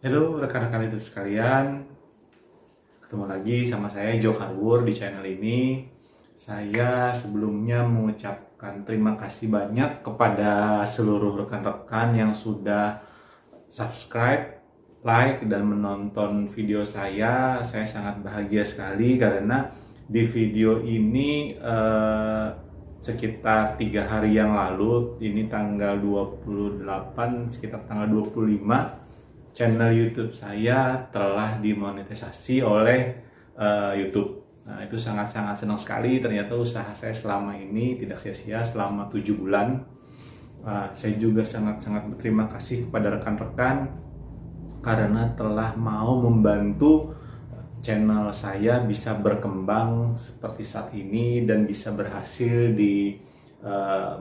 Halo rekan-rekan YouTube sekalian, ketemu lagi sama saya Jo Karwur di channel ini. Saya sebelumnya mengucapkan terima kasih banyak kepada seluruh rekan-rekan yang sudah subscribe, like, dan menonton video saya. Saya sangat bahagia sekali karena di video ini sekitar 3 hari yang lalu, ini tanggal 28, sekitar tanggal 25, channel YouTube saya telah dimonetisasi oleh YouTube. Nah, itu sangat-sangat senang sekali. Ternyata usaha saya selama ini tidak sia-sia selama 7 bulan. Saya juga sangat-sangat berterima kasih kepada rekan-rekan karena telah mau membantu channel saya bisa berkembang seperti saat ini dan bisa berhasil di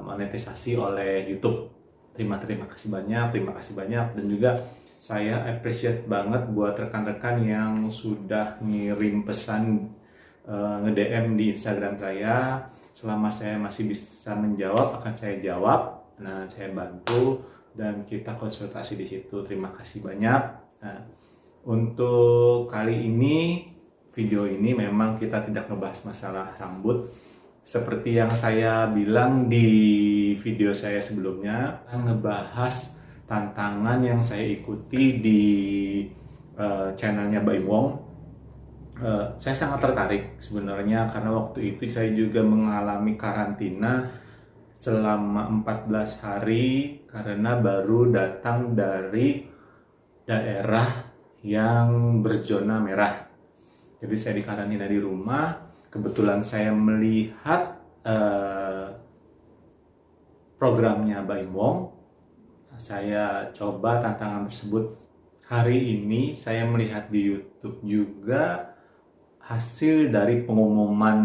monetisasi oleh YouTube. Terima kasih banyak, dan juga saya appreciate banget buat rekan-rekan yang sudah ngirim pesan, nge-DM di Instagram saya. Selama saya masih bisa menjawab, akan saya jawab. Nah, saya bantu dan kita konsultasi di situ. Terima kasih banyak. Nah, untuk kali ini, video ini memang kita tidak ngebahas masalah rambut. Seperti yang saya bilang di video saya sebelumnya, ngebahas tantangan yang saya ikuti di channelnya Baim Wong. Saya sangat tertarik sebenarnya karena waktu itu saya juga mengalami karantina selama 14 hari karena baru datang dari daerah yang berzona merah. Jadi saya dikarantina di rumah. Kebetulan saya melihat programnya Baim Wong. Saya coba tantangan tersebut. Hari ini saya melihat di YouTube juga hasil dari pengumuman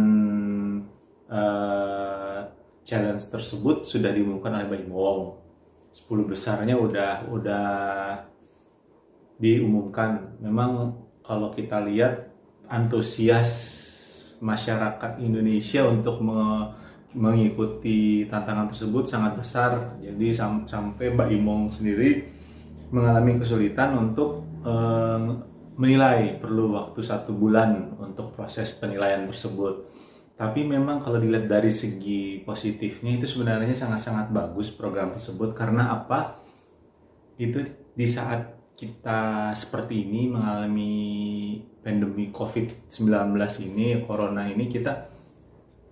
challenge tersebut sudah diumumkan oleh Baim Wong. 10 besarnya udah diumumkan. Memang kalau kita lihat antusias masyarakat Indonesia untuk mengikuti tantangan tersebut sangat besar. Jadi sampai Mbak Imong sendiri mengalami kesulitan untuk menilai, perlu waktu 1 bulan untuk proses penilaian tersebut. Tapi memang kalau dilihat dari segi positifnya, itu sebenarnya sangat-sangat bagus program tersebut. Karena apa? Itu di saat kita seperti ini mengalami pandemi COVID-19 ini, corona ini, kita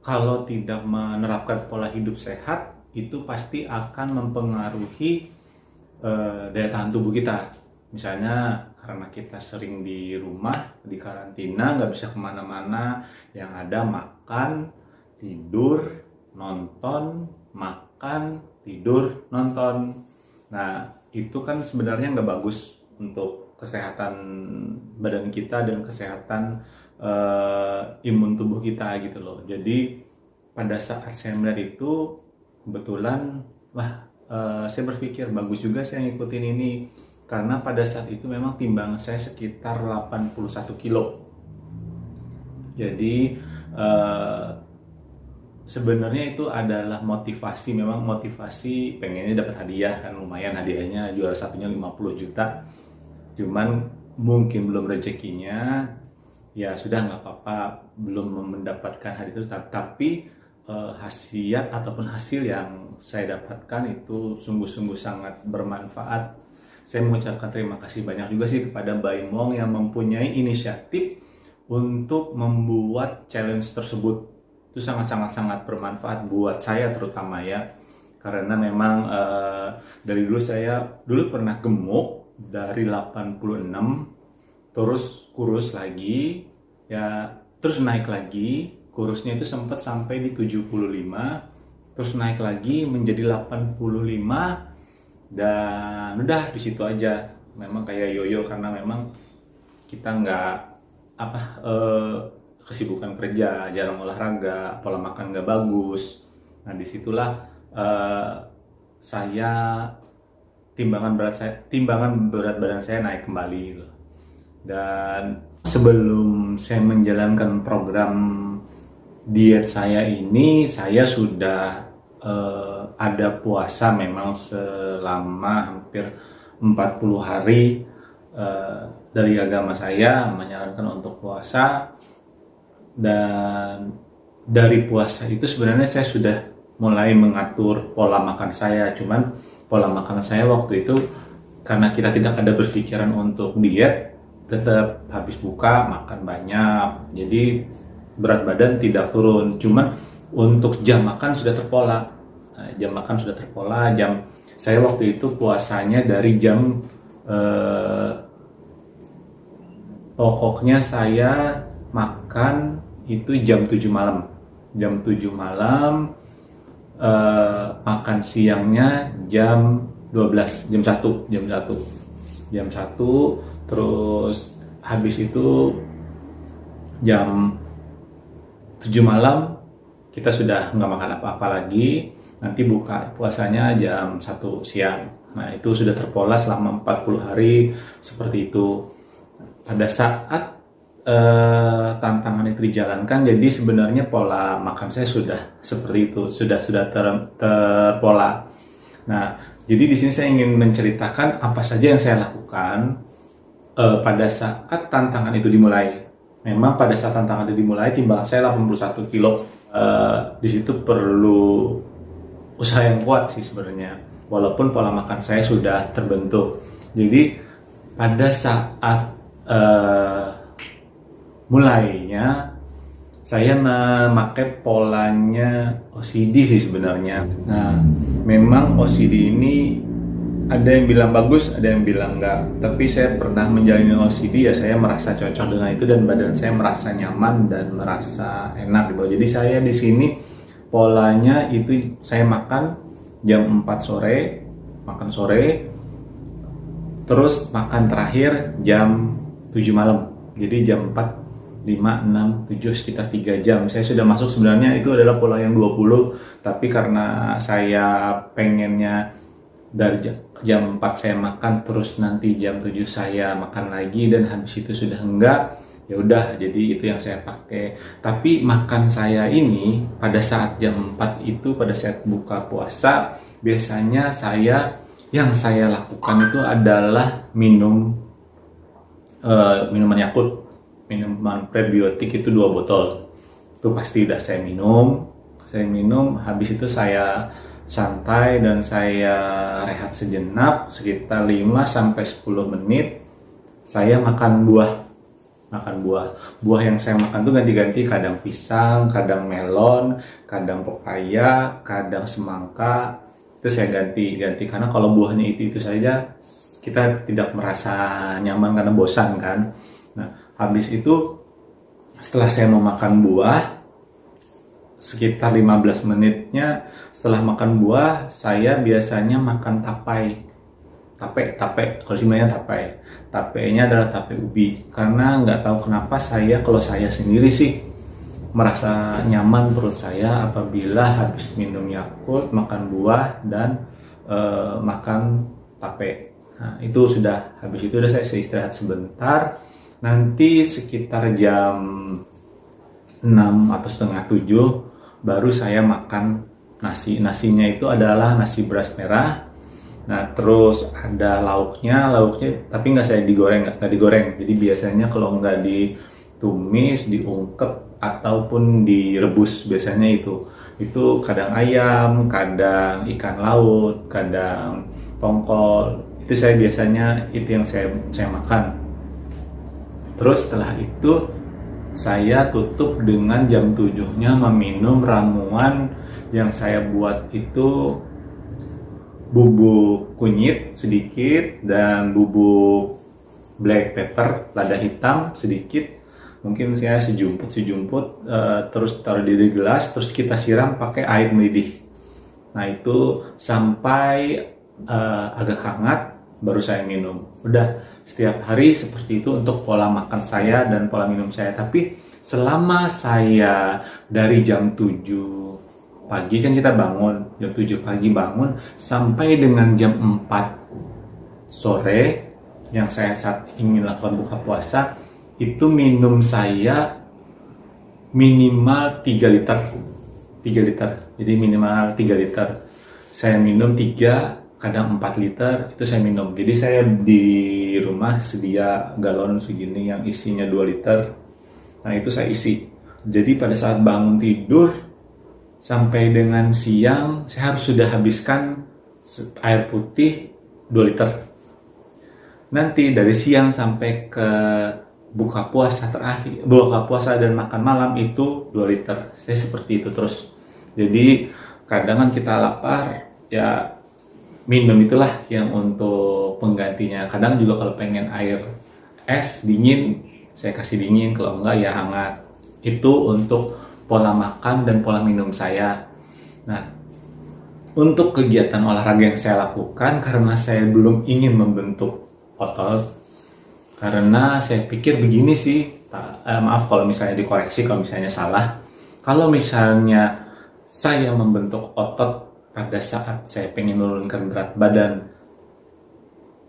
kalau tidak menerapkan pola hidup sehat, itu pasti akan mempengaruhi daya tahan tubuh kita. Misalnya karena kita sering di rumah, di karantina, nggak bisa kemana-mana, yang ada makan, tidur, nonton, makan, tidur, nonton. Nah, itu kan sebenarnya nggak bagus untuk kesehatan badan kita dan kesehatan imun tubuh kita gitu loh. Jadi pada saat saya melihat itu, kebetulan saya berpikir bagus juga saya ngikutin ini, karena pada saat itu memang timbangan saya sekitar 81 kilo. Jadi sebenarnya itu adalah motivasi, memang motivasi pengennya dapat hadiah, kan lumayan hadiahnya, juara satunya 50 juta. Cuman mungkin belum rezekinya, ya sudah nggak apa-apa, belum mendapatkan hadiah itu. Tapi khasiat ataupun hasil yang saya dapatkan itu sungguh-sungguh sangat bermanfaat. Saya mengucapkan terima kasih banyak juga sih kepada Baim Wong yang mempunyai inisiatif untuk membuat challenge tersebut. Itu sangat bermanfaat buat saya terutama ya, karena memang dari dulu saya pernah gemuk dari 86, terus kurus lagi ya, terus naik lagi, kurusnya itu sempat sampai di 75, terus naik lagi menjadi 85, dan udah di situ aja. Memang kayak yoyo karena memang kita nggak kesibukan kerja, jarang olahraga, pola makan nggak bagus. Nah, disitulah saya timbangan berat badan saya naik kembali gitu. Dan sebelum saya menjalankan program diet saya ini, saya sudah ada puasa memang selama hampir 40 hari dari agama saya menyarankan untuk puasa. Dan dari puasa itu sebenarnya saya sudah mulai mengatur pola makan saya. Cuman pola makan saya waktu itu karena kita tidak ada berpikiran untuk diet, tetap habis buka makan banyak, jadi berat badan tidak turun. Cuman untuk jam makan sudah terpola. Jam makan sudah terpola. Saya waktu itu puasanya dari jam pokoknya saya makan itu jam 7 malam. Jam 7 malam, makan siangnya jam 12, jam 1, terus habis itu jam 7 malam kita sudah nggak makan apa-apa lagi, nanti buka puasanya jam 1 siang. Nah itu sudah terpola selama 40 hari seperti itu. Pada saat tantangan itu dijalankan, jadi sebenarnya pola makan saya sudah seperti itu, sudah terpola. Nah, jadi di sini saya ingin menceritakan apa saja yang saya lakukan pada saat tantangan itu dimulai. Memang pada saat tantangan itu dimulai, timbangan saya 81 kilo. Di situ perlu usaha yang kuat sih sebenarnya, walaupun pola makan saya sudah terbentuk. Jadi pada saat mulainya saya memakai polanya OCD sih sebenarnya. Nah, memang OCD ini ada yang bilang bagus, ada yang bilang enggak. Tapi saya pernah menjalani OCD, ya saya merasa cocok dengan itu dan badan saya merasa nyaman dan merasa enak gitu. Jadi saya di sini polanya itu saya makan jam 4 sore, makan sore, terus makan terakhir jam 7 malam. Jadi jam 4, 5, 6, 7 sekitar 3 jam. Saya sudah masuk, sebenarnya itu adalah pola yang 20, tapi karena saya pengennya dari jam 4 saya makan, terus nanti jam 7 saya makan lagi, dan habis itu sudah enggak, ya udah, jadi itu yang saya pakai. Tapi makan saya ini pada saat jam 4 itu, pada saat buka puasa, biasanya yang saya lakukan itu adalah minuman Yakult, minuman prebiotik itu 2 botol. Itu pasti udah saya minum, habis itu saya santai dan saya rehat sejenak sekitar 5-10 menit. Saya makan buah. Buah yang saya makan tuh ganti-ganti, kadang pisang, kadang melon, kadang pepaya, kadang semangka. Itu saya ganti-ganti, karena kalau buahnya itu saja kita tidak merasa nyaman karena bosan kan. Nah, habis itu setelah saya mau makan buah, sekitar 15 menitnya setelah makan buah, saya biasanya makan tape. Kalau sebenarnya tapenya adalah tape ubi, karena nggak tahu kenapa kalau saya sendiri sih merasa nyaman perut saya apabila habis minum Yakult, makan buah, dan makan tape. Nah, itu sudah, habis itu udah saya istirahat sebentar. Nanti sekitar jam 6 atau setengah 7 baru saya makan nasi. Nasinya itu adalah nasi beras merah. Nah, terus ada lauknya tapi nggak digoreng. Jadi biasanya kalau nggak ditumis, diungkep ataupun direbus, biasanya itu kadang ayam, kadang ikan laut, kadang tongkol. Itu saya biasanya itu yang saya makan. Terus setelah itu saya tutup dengan jam 7-nya meminum ramuan yang saya buat itu bubuk kunyit sedikit dan bubuk black pepper lada hitam sedikit, mungkin saya sejumput, terus taruh di gelas, terus kita siram pakai air mendidih. Nah itu sampai agak hangat baru saya minum. Udah, setiap hari seperti itu untuk pola makan saya dan pola minum saya. Tapi selama saya dari jam 7 pagi, kan kita bangun jam 7 pagi bangun, sampai dengan jam 4 sore yang saya saat ingin lakukan buka puasa, itu minum saya minimal 3 liter. Jadi minimal 3 liter. Saya minum 3 kadang 4 liter itu saya minum. Jadi saya di rumah sedia galon segini yang isinya 2 liter. Nah itu saya isi. Jadi pada saat bangun tidur sampai dengan siang saya harus sudah habiskan air putih 2 liter. Nanti dari siang sampai ke buka puasa terakhir, buka puasa dan makan malam itu 2 liter. Saya seperti itu terus. Jadi kadang kan kita lapar, ya minum itulah yang untuk penggantinya. Kadang juga kalau pengen air es dingin, saya kasih dingin, kalau enggak ya hangat. Itu untuk pola makan dan pola minum saya. Nah, untuk kegiatan olahraga yang saya lakukan, karena saya belum ingin membentuk otot, karena saya pikir begini sih, maaf kalau misalnya dikoreksi kalau misalnya salah. Kalau misalnya saya membentuk otot pada saat saya pengen menurunkan berat badan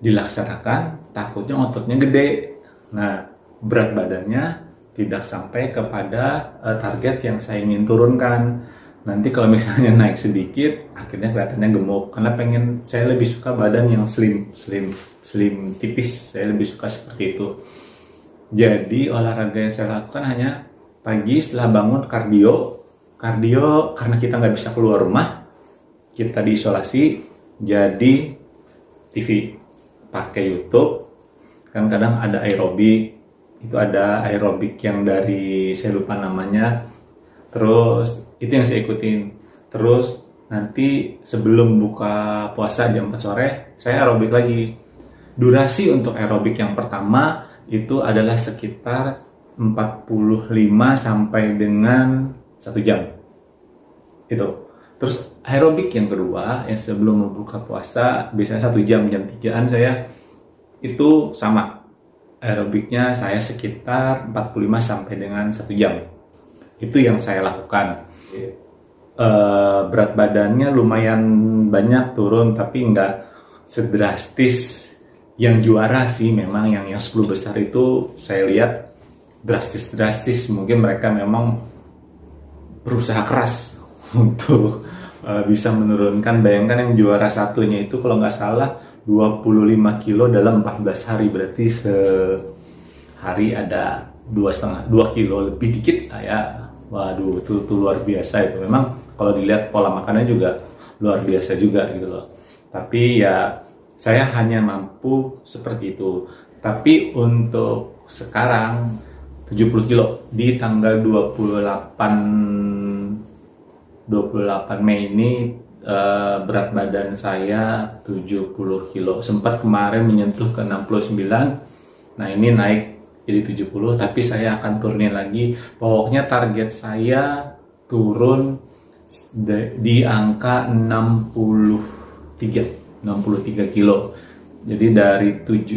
dilaksanakan, takutnya ototnya gede. Nah, berat badannya tidak sampai kepada target yang saya ingin turunkan. Nanti kalau misalnya naik sedikit, akhirnya kelihatannya gemuk. Karena saya lebih suka badan yang slim tipis. Saya lebih suka seperti itu. Jadi olahraga yang saya lakukan hanya pagi setelah bangun kardio karena kita nggak bisa keluar rumah, kita diisolasi, jadi TV, pakai YouTube. Kan kadang ada aerobik, itu ada aerobik yang dari saya lupa namanya, terus itu yang saya ikutin. Terus nanti sebelum buka puasa jam 4 sore saya aerobik lagi. Durasi untuk aerobik yang pertama itu adalah sekitar 45 sampai dengan 1 jam itu. Terus aerobik yang kedua yang sebelum membuka puasa biasanya 1 jam, jam 3-an saya itu sama. Aerobiknya saya sekitar 45 sampai dengan 1 jam. Itu yang saya lakukan. Berat badannya lumayan banyak turun, tapi nggak sedrastis yang juara sih. Memang yang 10 besar itu saya lihat drastis. Mungkin mereka memang berusaha keras untuk bisa menurunkan. Bayangkan yang juara satunya itu kalau nggak salah 25 kilo dalam 14 hari. Berarti sehari ada 2 kilo lebih dikit ya. Waduh, itu luar biasa itu. Memang kalau dilihat pola makannya juga luar biasa juga gitu loh. Tapi ya saya hanya mampu seperti itu. Tapi untuk sekarang 70 kilo di tanggal 28 Mei ini berat badan saya 70 kilo. Sempat kemarin menyentuh ke 69. Nah, ini naik jadi 70, tapi saya akan turunin lagi. Pokoknya target saya turun di angka 63 kilo. Jadi dari 81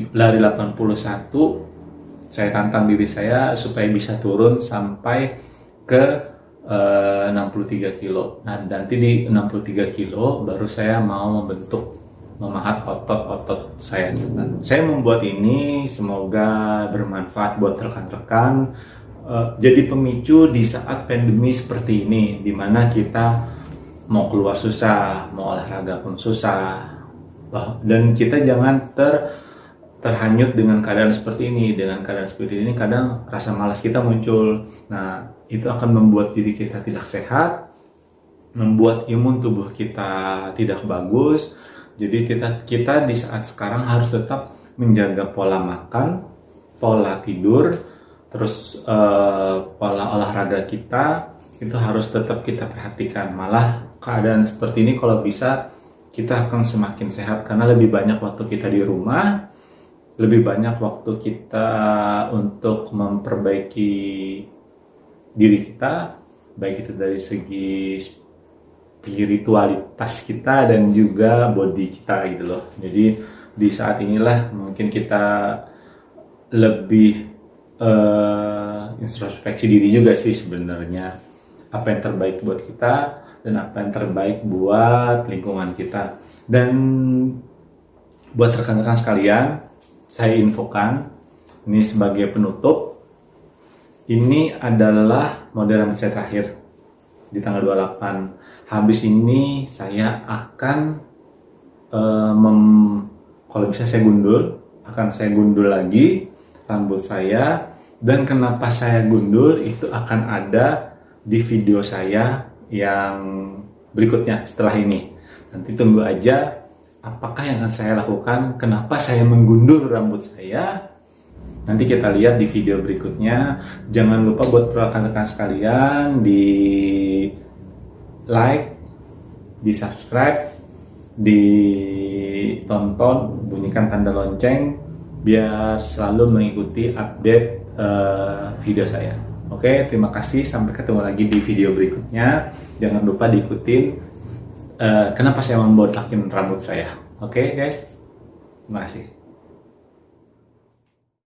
saya tantang diri saya supaya bisa turun sampai ke 63 kilo. Nah, nanti di 63 kilo baru saya mau memahat otot-otot saya. Saya membuat ini semoga bermanfaat buat rekan-rekan, jadi pemicu di saat pandemi seperti ini, dimana kita mau keluar susah, mau olahraga pun susah, dan kita jangan terhanyut dengan keadaan seperti ini. Dengan keadaan seperti ini kadang rasa malas kita muncul. Nah, itu akan membuat diri kita tidak sehat, membuat imun tubuh kita tidak bagus. Jadi kita di saat sekarang harus tetap menjaga pola makan, pola tidur, terus pola olahraga kita itu harus tetap kita perhatikan. Malah keadaan seperti ini kalau bisa kita akan semakin sehat karena lebih banyak waktu kita di rumah, lebih banyak waktu kita untuk memperbaiki diri kita, baik itu dari segi spiritualitas kita dan juga body kita gitu loh. Jadi di saat inilah mungkin kita lebih introspeksi diri juga sih sebenarnya, apa yang terbaik buat kita dan apa yang terbaik buat lingkungan kita. Dan buat rekan-rekan sekalian, saya infokan ini sebagai penutup, ini adalah model rambut saya terakhir di tanggal 28. Habis ini saya akan kalau bisa saya gundul, akan saya gundul lagi rambut saya. Dan kenapa saya gundul itu akan ada di video saya yang berikutnya setelah ini. Nanti tunggu aja apakah yang akan saya lakukan, kenapa saya menggundul rambut saya. Nanti kita lihat di video berikutnya. Jangan lupa buat rekan-rekan sekalian di like, di subscribe, ditonton, bunyikan tanda lonceng biar selalu mengikuti update video saya. Oke, terima kasih. Sampai ketemu lagi di video berikutnya. Jangan lupa diikutin kenapa saya membotakin rambut saya. Oke guys, terima kasih.